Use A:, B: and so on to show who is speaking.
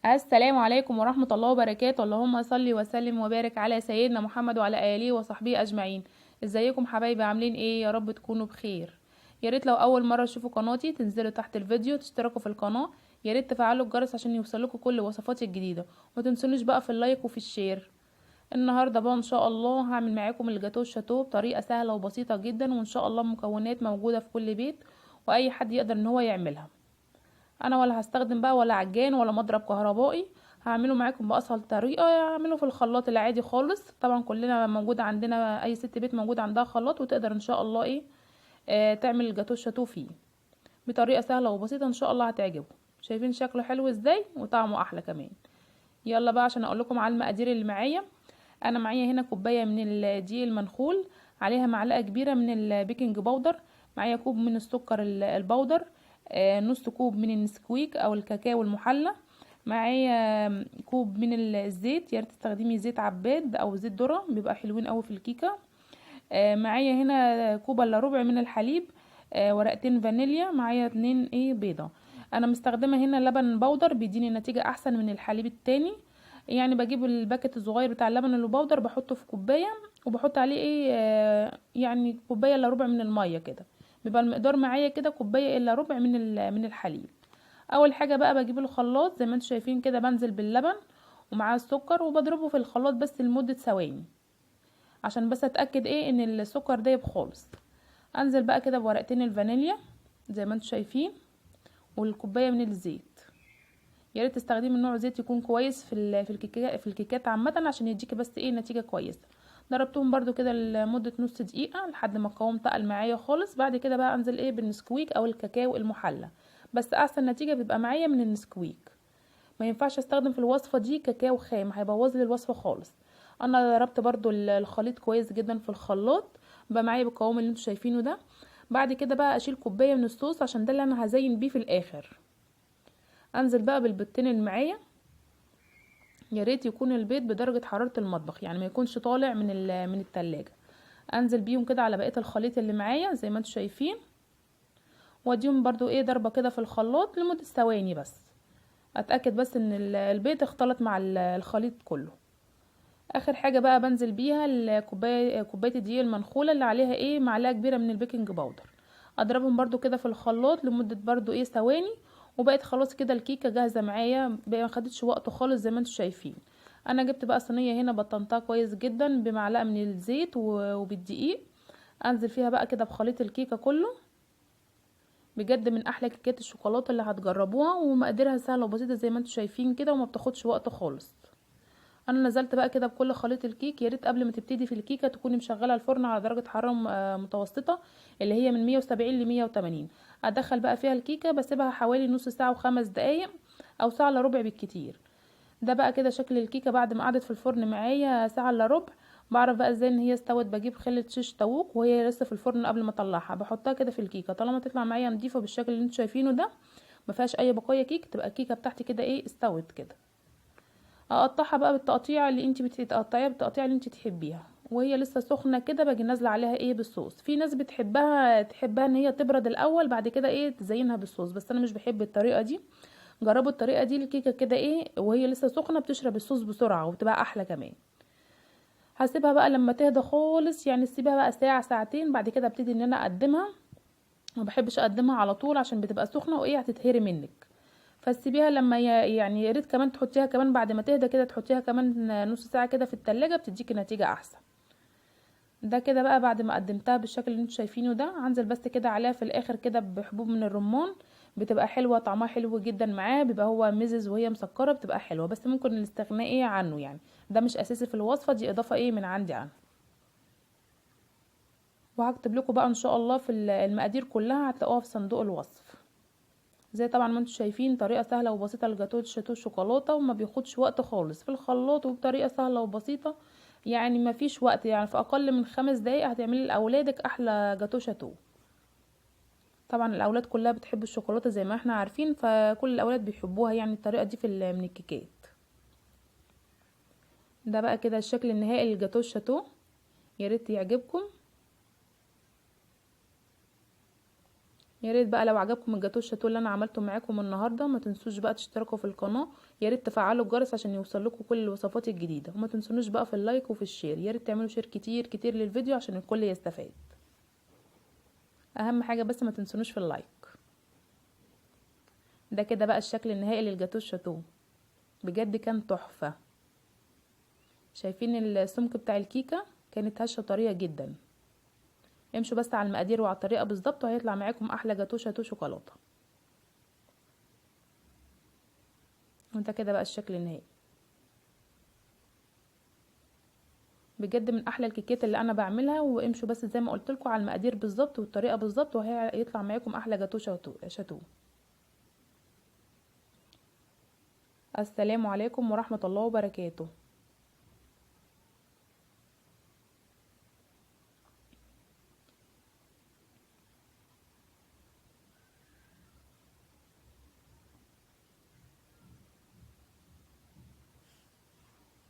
A: السلام عليكم ورحمة الله وبركاته. اللهم صل وسلم وبارك على سيدنا محمد وعلى آله وصحبه أجمعين. ازيكم حبايبي؟ عاملين ايه؟ يا رب تكونوا بخير. يا ريت لو أول مرة تشوفوا قناتي تنزلوا تحت الفيديو تشتركوا في القناة. يا ريت تفعلوا الجرس عشان يوصلكوا كل وصفاتي الجديدة. وما تنسونيش بقى في اللايك وفي الشير. النهارده بقى ان شاء الله هعمل معاكم الجاتو الشاتو بطريقة سهلة وبسيطة جدا، وان شاء الله مكونات موجودة في كل بيت واي حد يقدر ان هو يعملها. انا ولا هستخدم بقى ولا عجان ولا مضرب كهربائي. هعمله معاكم باسهل طريقه، اعمله في الخلاط العادي خالص. طبعا كلنا موجود عندنا، اي ست بيت موجود عندها خلاط وتقدر ان شاء الله تعمل الجاتو الشاتو فيه بطريقه سهله وبسيطه. ان شاء الله هتعجبه. شايفين شكله حلو ازاي وطعمه احلى كمان. يلا بقى عشان اقول لكم على المقادير اللي معايا. انا معايا هنا كوبايه من الدقيق المنخول، عليها معلقه كبيره من البيكنج باودر، معايا كوب من السكر البودر، نص كوب من النسكويك او الكاكاو المحلى، معايا كوب من الزيت. يا ريت تستخدمي زيت عباد او زيت ذره، بيبقى حلوين قوي في الكيكه. معايا هنا كوب الا ربع من الحليب، ورقتين فانيليا، معايا 2 بيضه. انا مستخدمه هنا لبن بودر، بيديني نتيجه احسن من الحليب التاني. يعني بجيب الباكت الصغير بتاع اللبن اللي بودر، بحطه في كوبايه وبحط عليه يعني كوبايه الا ربع من الميه كده. بيبقى المقدار معايا كده كوبايه الا ربع من الحليب. اول حاجه بقى بجيب الخلاط زي ما انتم شايفين كده، بنزل باللبن ومعاه السكر وبضربه في الخلاط بس لمده ثواني، عشان بس اتاكد ان السكر دايب خالص. انزل بقى كده بورقتين الفانيليا زي ما انتم شايفين، والكوبايه من الزيت. يا ريت تستخدمي نوع زيت يكون كويس في الكيكات عامه، عشان يديكي بس نتيجه كويسه. ضربتهم برضو كده لمده نص دقيقه لحد ما القوام تقل معايا خالص. بعد كده بقى انزل بالنسكويك او الكاكاو المحلى، بس احسن نتيجه بتبقى معايا من النسكويك. ما ينفعش استخدم في الوصفه دي كاكاو خام، هيبوظ لي الوصفه خالص. انا ضربت برضو الخليط كويس جدا في الخلاط، بقى معايا بالقوام اللي انتوا شايفينه ده. بعد كده بقى اشيل كوبايه من الصوص عشان ده اللي انا هزين بيه في الاخر. انزل بقى بالبيضتين اللي معايا. يا ريت يكون البيض بدرجه حراره المطبخ، يعني ما يكونش طالع من التلاجة. انزل بيهم كده على بقيه الخليط اللي معايا زي ما انتوا شايفين، واديهم برضو ضربه كده في الخلاط لمده ثواني بس. اتاكد بس ان البيض اختلط مع الخليط كله. اخر حاجه بقى بنزل بيها كوبايه الدقيق المنخوله اللي عليها معلقه كبيره من البيكنج باودر. اضربهم برضو كده في الخلاط لمده برضو ثواني. وبقت خلاص كده الكيكه جاهزه معايا، ما خدتش وقت خالص زي ما انتم شايفين. انا جبت بقى صينيه هنا بطنتها كويس جدا بمعلقه من الزيت وبالدقيق. انزل فيها بقى كده بخليط الكيكه كله. بجد من احلى كيكات الشوكولاته اللي هتجربوها، ومقاديرها سهله وبسيطه زي ما انتم شايفين كده، وما بتاخدش وقت خالص. انا نزلت بقى كده بكل خليط الكيك. يا ريت قبل ما تبتدي في الكيكه تكوني مشغله الفرن على درجه حراره متوسطه، اللي هي من 170 ل 180. ادخل بقى فيها الكيكه، بسيبها حوالي نص ساعه وخمس دقايق او ساعه الا ربع بالكتير. ده بقى كده شكل الكيكه بعد ما قعدت في الفرن معايا ساعه الا ربع. بعرف بقى ازاي ان هي استوت. بجيب خله شيش طاووق وهي لسه في الفرن قبل ما اطلعها، بحطها كده في الكيكه. طالما تطلع معايا نضيفه بالشكل اللي انتوا شايفينه ده، ما فيهاش اي بقايا كيك، تبقى الكيكه بتاعتي كده استوت كده. اقطعها بقى بالتقطيع اللي انت بتقطعيها، بالتقطيع اللي انت تحبيها. وهي لسه سخنه كده باجي نازله عليها بالصوص. في ناس تحبها ان هي تبرد الاول بعد كده تزينها بالصوص، بس انا مش بحب الطريقه دي. جربوا الطريقه دي. الكيكه كده وهي لسه سخنه بتشرب الصوص بسرعه وبتبقى احلى كمان. هسيبها بقى لما تهدى خالص، يعني سيبها بقى ساعه ساعتين. بعد كده ابتدي ان انا اقدمها. ما بحبش اقدمها على طول عشان بتبقى سخنه هتتهري منك. فتسيبيها لما يعني يا ريت كمان تحطيها كمان بعد ما تهدى كده، تحطيها كمان نص ساعه كده في التلاجة، بتديكي نتيجه احسن. ده كده بقى بعد ما قدمتها بالشكل اللي انتوا شايفينه ده. هنزل بس كده عليها في الاخر كده بحبوب من الرمان، بتبقى حلوه، طعمها حلو جدا معاه. بيبقى هو مزز وهي مسكره، بتبقى حلوه، بس ممكن الاستغناء عنه يعني. ده مش اساسي في الوصفه دي، اضافه من عندي انا. وهكتب لكم بقى ان شاء الله في المقادير كلها، هتلاقوها في صندوق الوصف. زي طبعا ما انتم شايفين، طريقه سهله وبسيطه لجاتوه شاتو الشوكولاته، وما بياخدش وقت خالص في الخلاط، وبطريقه سهله وبسيطه. يعني ما فيش وقت، يعني في اقل من 5 دقايق هتعملي لاولادك احلى جاتوه شاتو. طبعا الاولاد كلها بتحب الشوكولاته زي ما احنا عارفين، فكل الاولاد بيحبوها يعني الطريقه دي من الكيكات. ده بقى كده الشكل النهائي للجاتوه الشاتو. يا ريت يعجبكم. يا ريت بقى لو عجبكم الجاتوه الشاتو اللي انا عملته معاكم النهارده ما تنسوش بقى تشتركوا في القناه، يا ريت تفعلوا الجرس عشان يوصل لكم كل الوصفات الجديده، وما تنسونوش بقى في اللايك وفي الشير، يا ريت تعملوا شير كتير كتير للفيديو عشان الكل يستفاد. اهم حاجه بس ما تنسونوش في اللايك. ده كده بقى الشكل النهائي للجاتوه الشاتو، بجد كان تحفه. شايفين السمك بتاع الكيكه؟ كانت هشه طريه جدا. امشوا بس على المقادير وعلى الطريقه بالظبط وهيطلع معاكم احلى جاتوه شاتو شوكولاته. وده كده بقى الشكل النهائي، بجد من احلى الكيكات اللي انا بعملها. وامشوا بس زي ما قلت لكم على المقادير بالظبط والطريقه بالظبط وهيطلع معاكم احلى جاتوه شاتو. السلام عليكم ورحمه الله وبركاته.